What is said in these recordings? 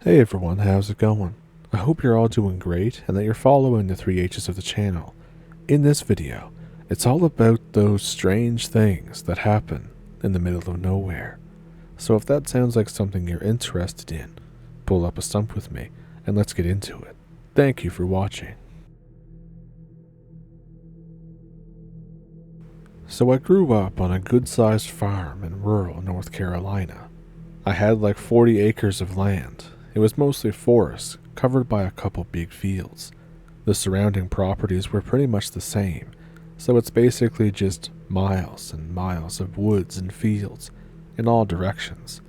Hey everyone, how's it going? I hope you're all doing great and that you're following the 3H's of the channel. In this video, it's all about those strange things that happen in the middle of nowhere. So if that sounds like something you're interested in, pull up a stump with me and let's get into it. Thank you for watching. So I grew up on a good-sized farm in rural North Carolina. I had like 40 acres of land. It was mostly forest, covered by a couple big fields. The surrounding properties were pretty much the same, so it's basically just miles and miles of woods and fields in all directions.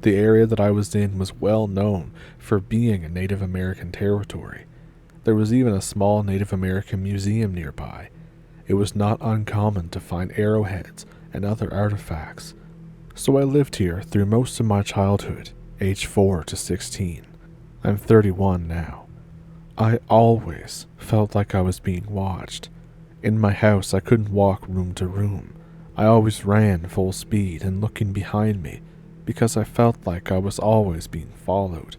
The area that I was in was well known for being a Native American territory. There was even a small Native American museum nearby. It was not uncommon to find arrowheads and other artifacts. So I lived here through most of my childhood, age 4 to 16. I'm 31 now. I always felt like I was being watched. In my house, I couldn't walk room to room. I always ran full speed and looking behind me because I felt like I was always being followed.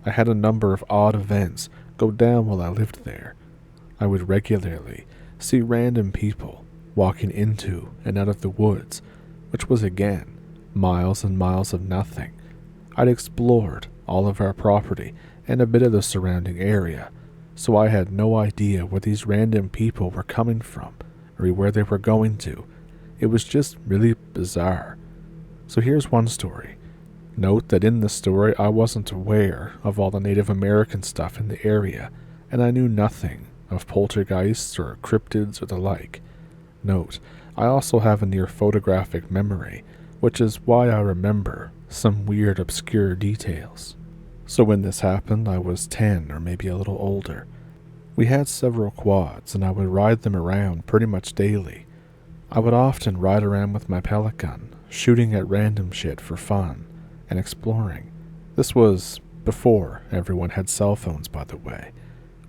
I had a number of odd events go down while I lived there. I would regularly see random people walking into and out of the woods, which was again miles and miles of nothing. I'd explored all of our property and a bit of the surrounding area, so I had no idea where these random people were coming from or where they were going to. It was just really bizarre. So here's one story. Note that in this story I wasn't aware of all the Native American stuff in the area, and I knew nothing of poltergeists or cryptids or the like. Note, I also have a near photographic memory, which is why I remember some weird obscure details. So when this happened, I was 10 or maybe a little older. We had several quads and I would ride them around pretty much daily. I would often ride around with my pellet gun, shooting at random shit for fun and exploring. This was before everyone had cell phones, by the way.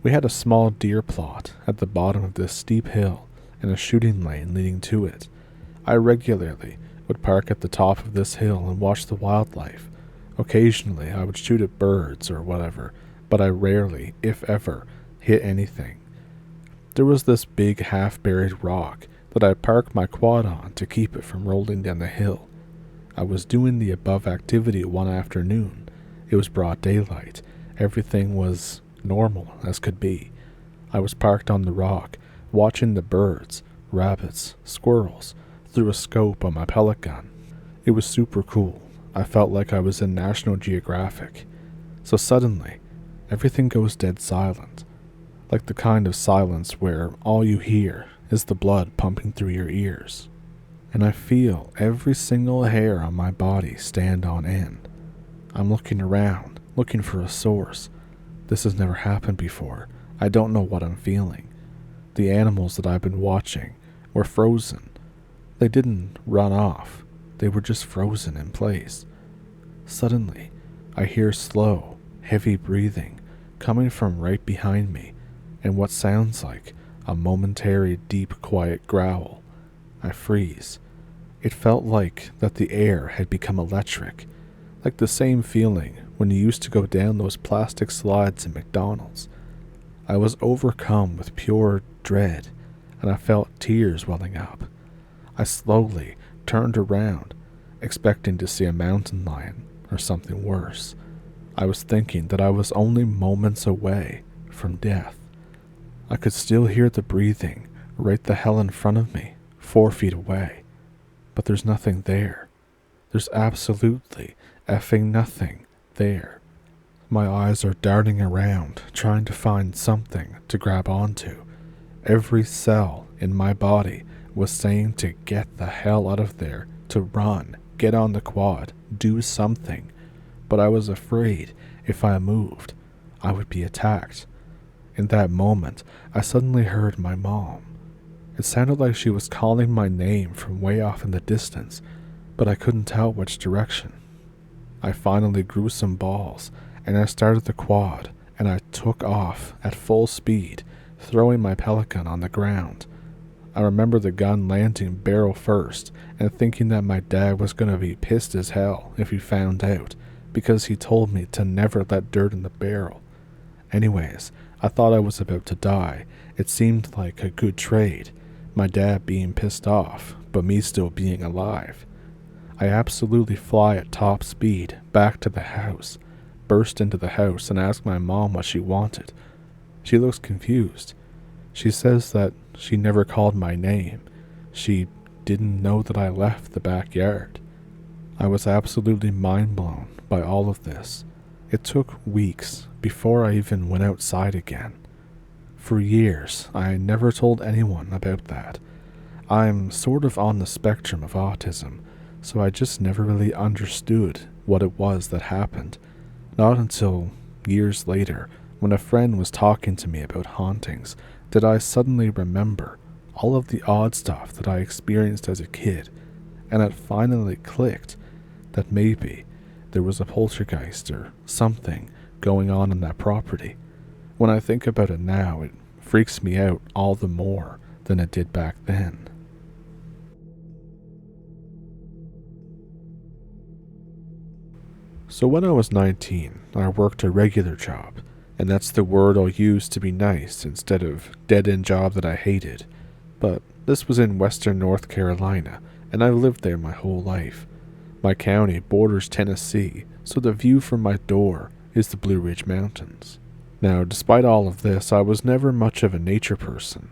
We had a small deer plot at the bottom of this steep hill and a shooting lane leading to it. I regularly would park at the top of this hill and watch the wildlife. Occasionally I would shoot at birds or whatever, but I rarely, if ever, hit anything. There was this big half-buried rock that I parked my quad on to keep it from rolling down the hill. I was doing the above activity one afternoon. It was broad daylight. Everything was normal as could be. I was parked on the rock, watching the birds, rabbits, squirrels, through a scope on my pellet gun. It was super cool. I felt like I was in National Geographic. So suddenly, everything goes dead silent. Like the kind of silence where all you hear is the blood pumping through your ears. And I feel every single hair on my body stand on end. I'm looking around, looking for a source. This has never happened before. I don't know what I'm feeling. The animals that I've been watching were frozen. They didn't run off. They were just frozen in place. Suddenly, I hear slow, heavy breathing coming from right behind me and what sounds like a momentary deep quiet growl. I freeze. It felt like that the air had become electric, like the same feeling when you used to go down those plastic slides in McDonald's. I was overcome with pure dread, and I felt tears welling up. I slowly turned around, expecting to see a mountain lion or something worse. I was thinking that I was only moments away from death. I could still hear the breathing right the hell in front of me, 4 feet away. But there's nothing there. There's absolutely effing nothing there. My eyes are darting around, trying to find something to grab onto. Every cell in my body was saying to get the hell out of there, to run, get on the quad, do something. But I was afraid if I moved, I would be attacked. In that moment, I suddenly heard my mom. It sounded like she was calling my name from way off in the distance, but I couldn't tell which direction. I finally grew some balls, and I started the quad, and I took off at full speed, throwing my pellet gun on the ground. I remember the gun landing barrel first and thinking that my dad was going to be pissed as hell if he found out, because he told me to never let dirt in the barrel. Anyways, I thought I was about to die. It seemed like a good trade, my dad being pissed off, but me still being alive. I absolutely fly at top speed back to the house, burst into the house and ask my mom what she wanted. She looks confused. She says that she never called my name. She didn't know that I left the backyard. I was absolutely mind blown by all of this. It took weeks before I even went outside again. For years, I never told anyone about that. I'm sort of on the spectrum of autism, so I just never really understood what it was that happened. Not until years later, when a friend was talking to me about hauntings, did I suddenly remember all of the odd stuff that I experienced as a kid, and it finally clicked that maybe there was a poltergeist or something going on in that property. When I think about it now, it freaks me out all the more than it did back then. So when I was 19, I worked a regular job, and that's the word I'll use to be nice instead of dead-end job that I hated. But this was in western North Carolina, and I've lived there my whole life. My county borders Tennessee, so the view from my door is the Blue Ridge Mountains. Now, despite all of this, I was never much of a nature person.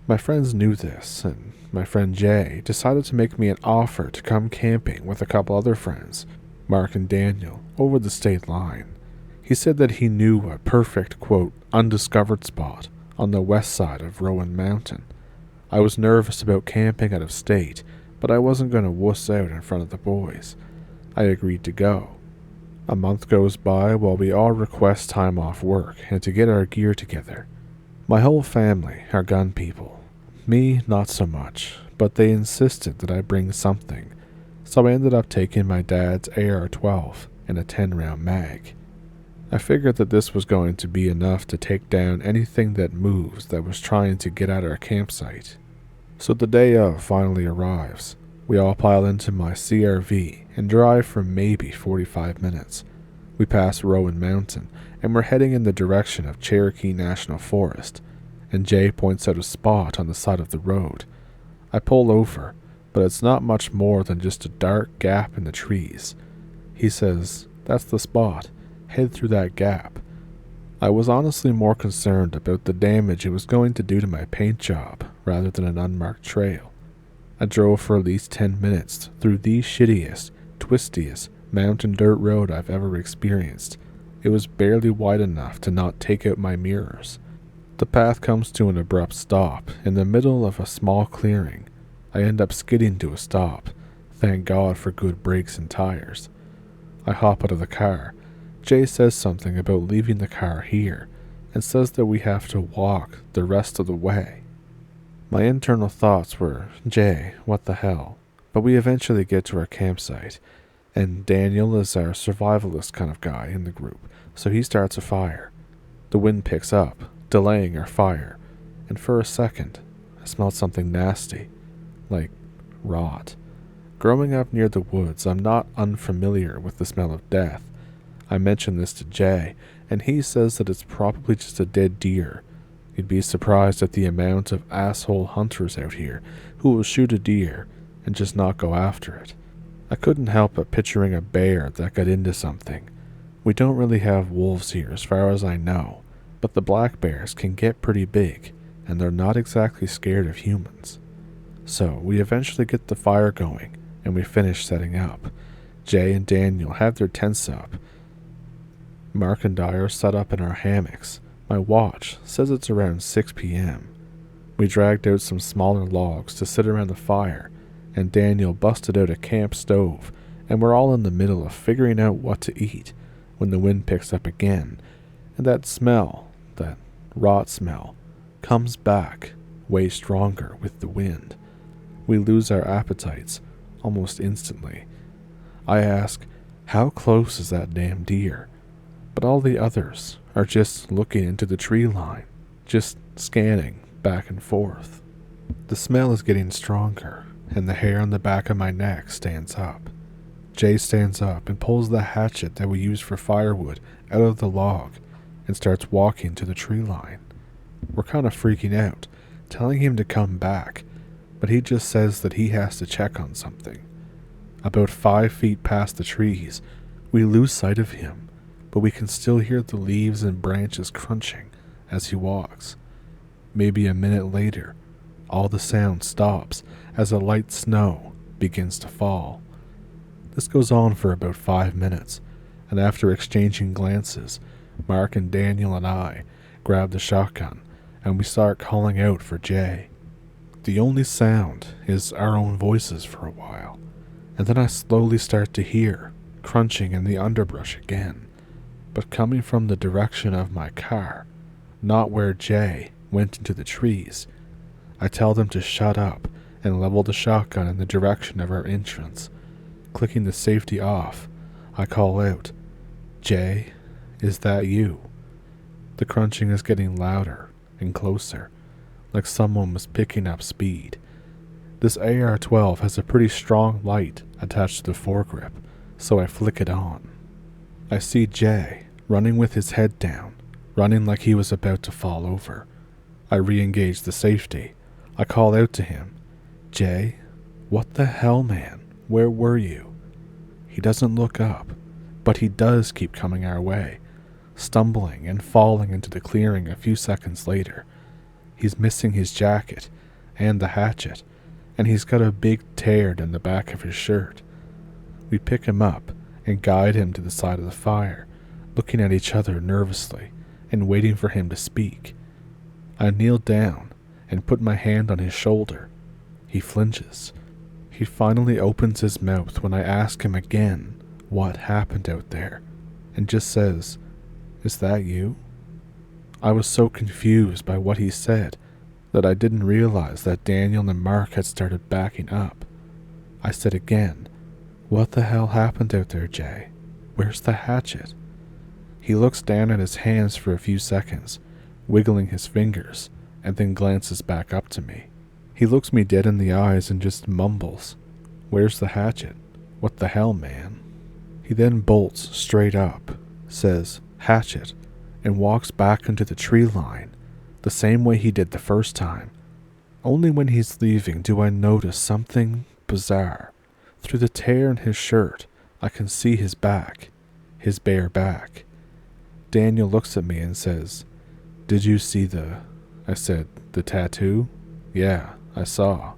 My friends knew this, and my friend Jay decided to make me an offer to come camping with a couple other friends, Mark and Daniel, over the state line. He said that he knew a perfect, quote, undiscovered spot on the west side of Rowan Mountain. I was nervous about camping out of state, but I wasn't going to wuss out in front of the boys. I agreed to go. A month goes by while we all request time off work and to get our gear together. My whole family are gun people. Me, not so much, but they insisted that I bring something, so I ended up taking my dad's AR-12 and a 10-round mag. I figured that this was going to be enough to take down anything that moves that was trying to get at our campsite. So the day of finally arrives. We all pile into my CRV and drive for maybe 45 minutes. We pass Rowan Mountain and we're heading in the direction of Cherokee National Forest, and Jay points out a spot on the side of the road. I pull over, but it's not much more than just a dark gap in the trees. He says, "That's the spot. Head through that gap." I was honestly more concerned about the damage it was going to do to my paint job rather than an unmarked trail. I drove for at least 10 minutes through the shittiest, twistiest mountain dirt road I've ever experienced. It was barely wide enough to not take out my mirrors. The path comes to an abrupt stop in the middle of a small clearing. I end up skidding to a stop. Thank God for good brakes and tires. I hop out of the car. Jay says something about leaving the car here and says that we have to walk the rest of the way. My internal thoughts were, Jay, what the hell? But we eventually get to our campsite, and Daniel is our survivalist kind of guy in the group, so he starts a fire. The wind picks up, delaying our fire, and for a second, I smelled something nasty, like rot. Growing up near the woods, I'm not unfamiliar with the smell of death. I mention this to Jay, and he says that it's probably just a dead deer. You'd be surprised at the amount of asshole hunters out here who will shoot a deer and just not go after it. I couldn't help but picturing a bear that got into something. We don't really have wolves here as far as I know, but the black bears can get pretty big, and they're not exactly scared of humans. So we eventually get the fire going, and we finish setting up. Jay and Daniel have their tents up. Mark and I are set up in our hammocks. My watch says it's around 6 p.m. We dragged out some smaller logs to sit around the fire, and Daniel busted out a camp stove, and we're all in the middle of figuring out what to eat when the wind picks up again, and that smell, that rot smell, comes back way stronger with the wind. We lose our appetites almost instantly. I ask, how close is that damn deer? But all the others are just looking into the tree line, just scanning back and forth. The smell is getting stronger, and the hair on the back of my neck stands up. Jay stands up and pulls the hatchet that we use for firewood out of the log and starts walking to the tree line. We're kind of freaking out, telling him to come back, but he just says that he has to check on something. About 5 feet past the trees, we lose sight of him, but we can still hear the leaves and branches crunching as he walks. Maybe a minute later, all the sound stops as a light snow begins to fall. This goes on for about 5 minutes, and after exchanging glances, Mark and Daniel and I grab the shotgun and we start calling out for Jay. The only sound is our own voices for a while, and then I slowly start to hear crunching in the underbrush again, but coming from the direction of my car, not where Jay went into the trees. I tell them to shut up and level the shotgun in the direction of our entrance. Clicking the safety off, I call out, "Jay, is that you?" The crunching is getting louder and closer, like someone was picking up speed. This AR-12 has a pretty strong light attached to the foregrip, so I flick it on. I see Jay running with his head down, running like he was about to fall over. I re-engage the safety. I call out to him, "Jay, what the hell, man? Where were you?" He doesn't look up, but he does keep coming our way, stumbling and falling into the clearing a few seconds later. He's missing his jacket and the hatchet, and he's got a big tear in the back of his shirt. We pick him up and guide him to the side of the fire, looking at each other nervously and waiting for him to speak. I kneel down and put my hand on his shoulder. He flinches. He finally opens his mouth when I ask him again what happened out there, and just says, "Is that you?" I was so confused by what he said that I didn't realize that Daniel and Mark had started backing up. I said again, "What the hell happened out there, Jay? Where's the hatchet?" He looks down at his hands for a few seconds, wiggling his fingers, and then glances back up to me. He looks me dead in the eyes and just mumbles, "Where's the hatchet? What the hell, man?" He then bolts straight up, says, "Hatchet," and walks back into the tree line, the same way he did the first time. Only when he's leaving do I notice something bizarre. Through the tear in his shirt, I can see his back, his bare back. Daniel looks at me and says, "Did you see the—" I said, "The tattoo?" "Yeah, I saw."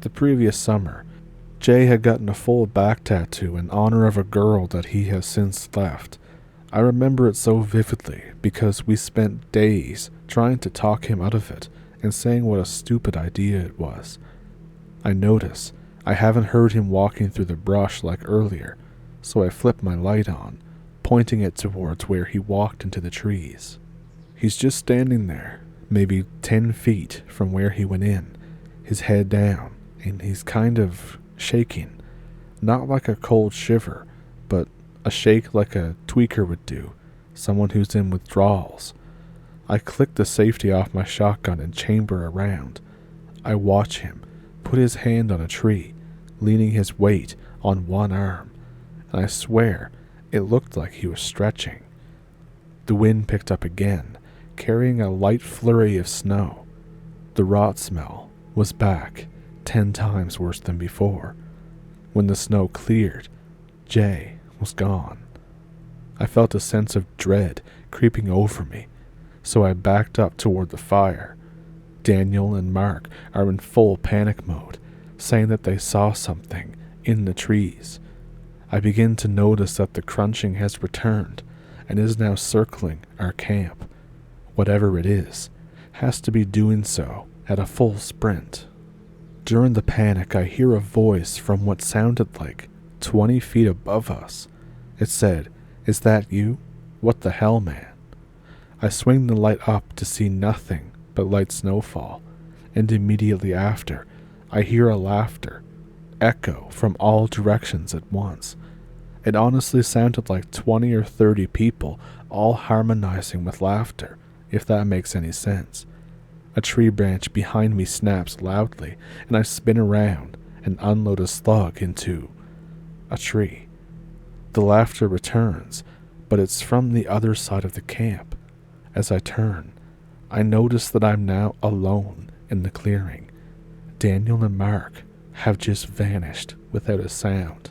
The previous summer, Jay had gotten a full back tattoo in honor of a girl that he has since left. I remember it so vividly because we spent days trying to talk him out of it and saying what a stupid idea it was. I notice I haven't heard him walking through the brush like earlier, so I flip my light on, pointing it towards where he walked into the trees. He's just standing there, maybe 10 feet from where he went in, his head down, and he's kind of shaking, not like a cold shiver, but a shake like a tweaker would do, someone who's in withdrawals. I click the safety off my shotgun and chamber around. I watch him put his hand on a tree, leaning his weight on one arm, and I swear it looked like he was stretching. The wind picked up again, carrying a light flurry of snow. The rot smell was back, 10 times worse than before. When the snow cleared, Jay was gone. I felt a sense of dread creeping over me, so I backed up toward the fire. Daniel and Mark are in full panic mode, saying that they saw something in the trees. I begin to notice that the crunching has returned and is now circling our camp. Whatever it is, has to be doing so at a full sprint. During the panic, I hear a voice from what sounded like 20 feet above us. It said, "Is that you? What the hell, man?" I swing the light up to see nothing but light snowfall, and immediately after, I hear a laughter echo from all directions at once. It honestly sounded like 20 or 30 people all harmonizing with laughter, if that makes any sense. A tree branch behind me snaps loudly, and I spin around and unload a slug into a tree. The laughter returns, but it's from the other side of the camp. As I turn, I notice that I'm now alone in the clearing. Daniel and Mark have just vanished without a sound.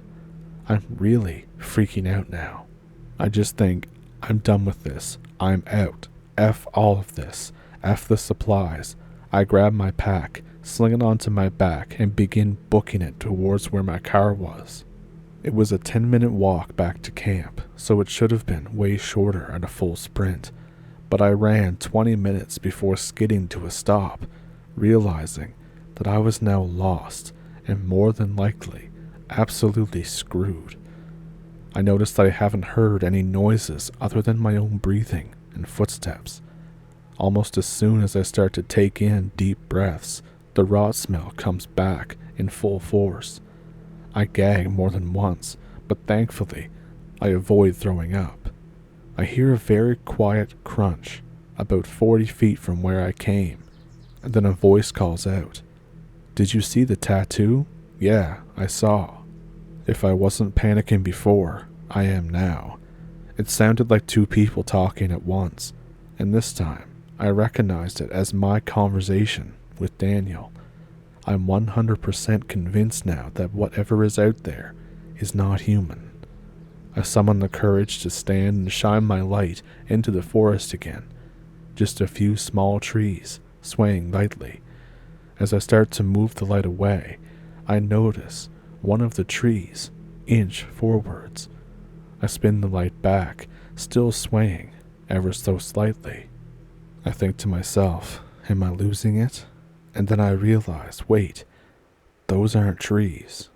I'm really freaking out now. I just think, I'm done with this. I'm out. F all of this. F the supplies. I grab my pack, sling it onto my back, and begin booking it towards where my car was. It was a 10-minute walk back to camp, so it should have been way shorter at a full sprint. But I ran 20 minutes before skidding to a stop, realizing that I was now lost and more than likely absolutely screwed. I noticed that I haven't heard any noises other than my own breathing and footsteps. Almost as soon as I start to take in deep breaths, the rot smell comes back in full force. I gag more than once, but thankfully, I avoid throwing up. I hear a very quiet crunch about 40 feet from where I came, and then a voice calls out, "Did you see the tattoo?" "Yeah, I saw." If I wasn't panicking before, I am now. It sounded like two people talking at once, and this time, I recognized it as my conversation with Daniel. I'm 100% convinced now that whatever is out there is not human. I summon the courage to stand and shine my light into the forest again. Just a few small trees, swaying lightly. As I start to move the light away, I notice one of the trees inch forwards. I spin the light back, still swaying, ever so slightly. I think to myself, am I losing it? And then I realize, wait, those aren't trees.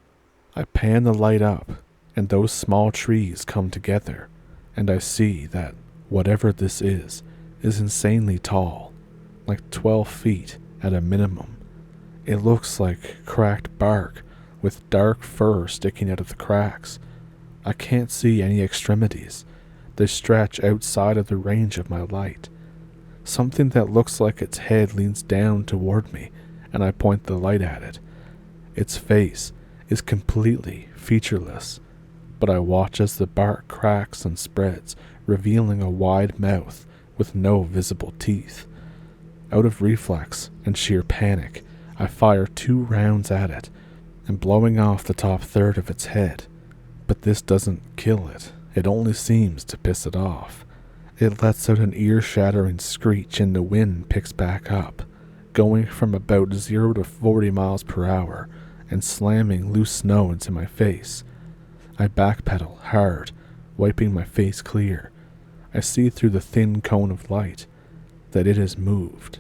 I pan the light up, and those small trees come together, and I see that whatever this is insanely tall, like 12 feet at a minimum. It looks like cracked bark with dark fur sticking out of the cracks. I can't see any extremities. They stretch outside of the range of my light. Something that looks like its head leans down toward me, and I point the light at it. Its face is completely featureless, but I watch as the bark cracks and spreads, revealing a wide mouth with no visible teeth. Out of reflex and sheer panic, I fire 2 rounds at it, and blowing off the top third of its head. But this doesn't kill it. It only seems to piss it off. It lets out an ear-shattering screech and the wind picks back up, going from about 0 to 40 miles per hour and slamming loose snow into my face. I backpedal hard, wiping my face clear. I see through the thin cone of light that it has moved.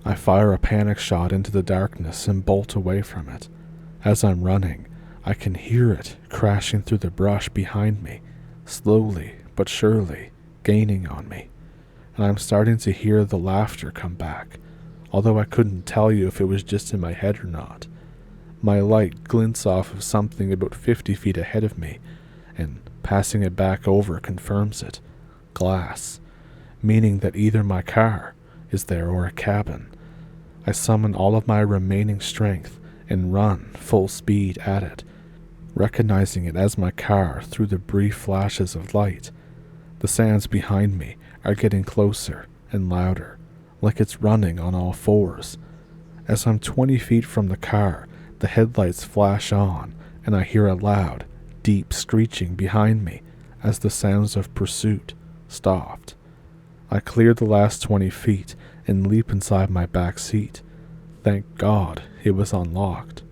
I fire a panic shot into the darkness and bolt away from it. As I'm running, I can hear it crashing through the brush behind me, slowly but surely gaining on me, and I'm starting to hear the laughter come back, although I couldn't tell you if it was just in my head or not. My light glints off of something about 50 feet ahead of me, and passing it back over confirms it. Glass, meaning that either my car is there or a cabin. I summon all of my remaining strength and run full speed at it, recognizing it as my car through the brief flashes of light. The sounds behind me are getting closer and louder, like it's running on all fours. As I'm 20 feet from the car, the headlights flash on, and I hear a loud, deep screeching behind me as the sounds of pursuit stopped. I clear the last 20 feet and leap inside my back seat. Thank God it was unlocked.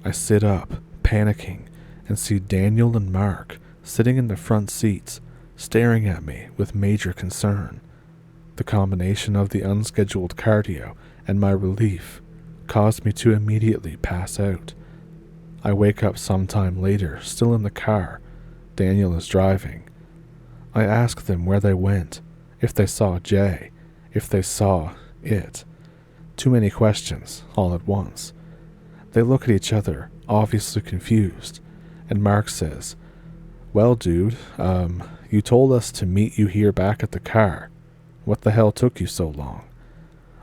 I sit up, panicking, and see Daniel and Mark sitting in the front seats, staring at me with major concern. The combination of the unscheduled cardio and my relief caused me to immediately pass out. I wake up sometime later, still in the car. Daniel is driving. I ask them where they went, if they saw Jay, if they saw it. Too many questions, all at once. They look at each other, obviously confused, and Mark says, "Well, dude, you told us to meet you here back at the car. What the hell took you so long?"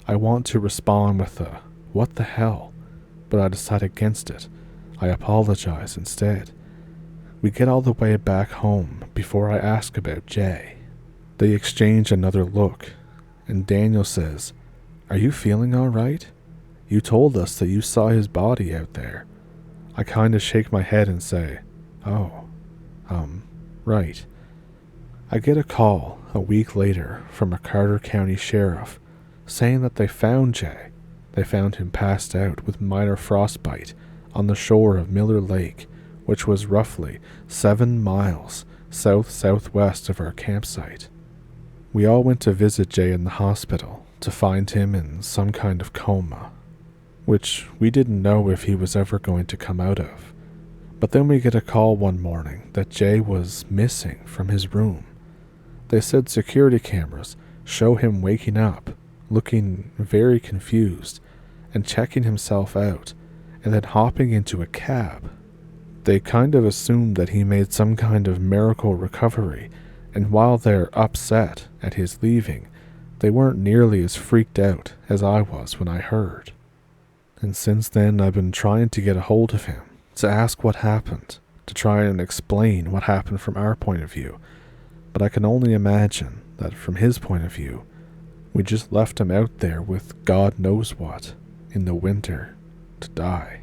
I want to respond with a, "What the hell?" but I decide against it. I apologize instead. We get all the way back home before I ask about Jay. They exchange another look, and Daniel says, "Are you feeling all right? You told us that you saw his body out there." I kinda shake my head and say, "Oh, right." I get a call a week later from a Carter County sheriff saying that they found Jay. They found him passed out with minor frostbite on the shore of Miller Lake, which was roughly 7 miles south-southwest of our campsite. We all went to visit Jay in the hospital to find him in some kind of coma, which we didn't know if he was ever going to come out of. But then we get a call one morning that Jay was missing from his room. They said security cameras show him waking up, looking very confused, and checking himself out, and then hopping into a cab. They kind of assumed that he made some kind of miracle recovery, and while they're upset at his leaving, they weren't nearly as freaked out as I was when I heard. And since then I've been trying to get a hold of him, to ask what happened, to try and explain what happened from our point of view, but I can only imagine that from his point of view, we just left him out there with God knows what in the winter to die.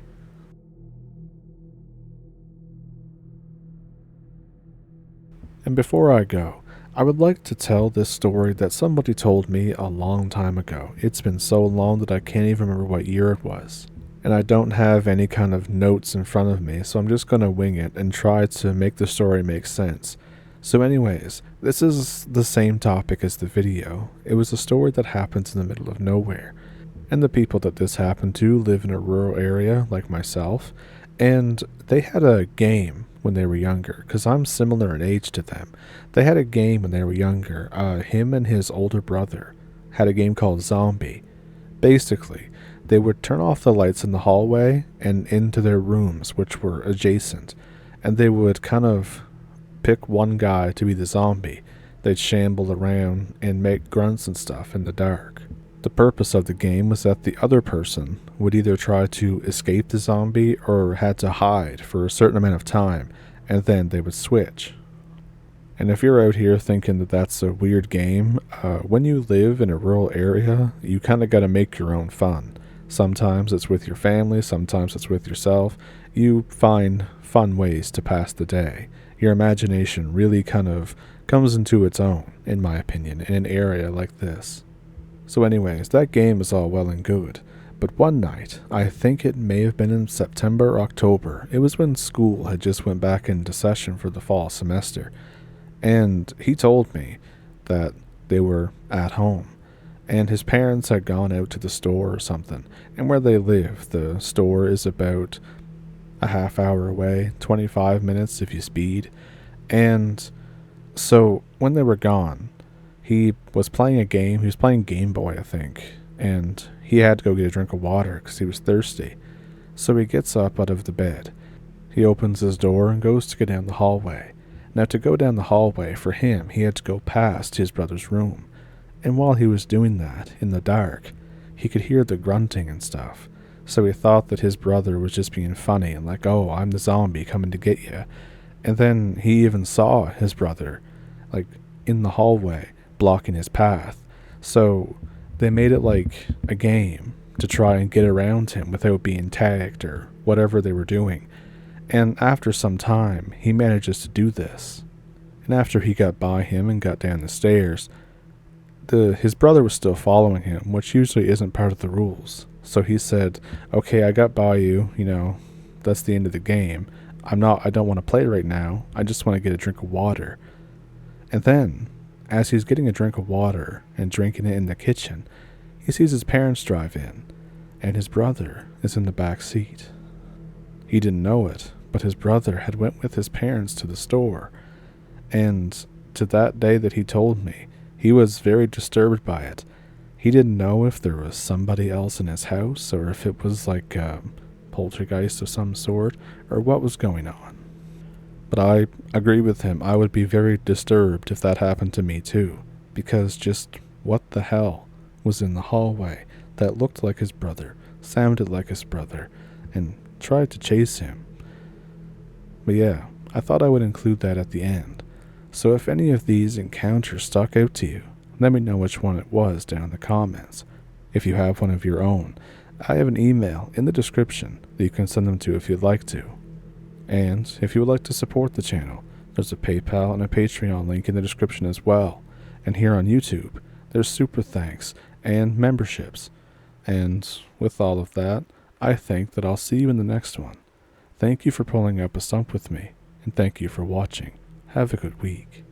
And before I go, I would like to tell this story that somebody told me a long time ago. It's been so long that I can't even remember what year it was. And I don't have any kind of notes in front of me, so I'm just going to wing it and try to make the story make sense. So anyways, this is the same topic as the video. It was a story that happens in the middle of nowhere. And the people that this happened to live in a rural area like myself, and they had a game when they were younger, because I'm similar in age to them. They had a game when they were younger. Him and his older brother had a game called Zombie. Basically, they would turn off the lights in the hallway and into their rooms, which were adjacent, and they would kind of pick one guy to be the zombie. They'd shamble around and make grunts and stuff in the dark. The purpose of the game was that the other person would either try to escape the zombie or had to hide for a certain amount of time, and then they would switch. And if you're out here thinking that that's a weird game, when you live in a rural area, you kind of got to make your own fun. Sometimes it's with your family, sometimes it's with yourself. You find fun ways to pass the day. Your imagination really kind of comes into its own, in my opinion, in an area like this. So anyways, that game is all well and good, but one night, I think it may have been in September or October, it was when school had just went back into session for the fall semester, and he told me that they were at home, and his parents had gone out to the store or something, and where they live, the store is about a half hour away, 25 minutes if you speed, and so when they were gone, he was playing a game. He was playing Game Boy, I think, and he had to go get a drink of water because he was thirsty. So he gets up out of the bed. He opens his door and goes to go down the hallway. Now, to go down the hallway, for him, he had to go past his brother's room. And while he was doing that, in the dark, he could hear the grunting and stuff. So he thought that his brother was just being funny and like, "Oh, I'm the zombie coming to get you." And then he even saw his brother, like, in the hallway, blocking his path. So they made it like a game to try and get around him without being tagged or whatever they were doing. And after some time, he manages to do this. And after he got by him and got down the stairs, his brother was still following him, which usually isn't part of the rules. So he said, "Okay, I got by you, that's the end of the game. I don't want to play right now. I just want to get a drink of water." And then, as he's getting a drink of water and drinking it in the kitchen, he sees his parents drive in, and his brother is in the back seat. He didn't know it, but his brother had went with his parents to the store, and to that day that he told me, he was very disturbed by it. He didn't know if there was somebody else in his house, or if it was like a poltergeist of some sort, or what was going on. But I agree with him. I would be very disturbed if that happened to me too, because just what the hell was in the hallway that looked like his brother, sounded like his brother, and tried to chase him. But yeah, I thought I would include that at the end. So if any of these encounters stuck out to you, let me know which one it was down in the comments. If you have one of your own, I have an email in the description that you can send them to if you'd like to. And if you would like to support the channel, there's a PayPal and a Patreon link in the description as well. And here on YouTube, there's super thanks and memberships. And with all of that, I think that I'll see you in the next one. Thank you for pulling up a stump with me, and thank you for watching. Have a good week.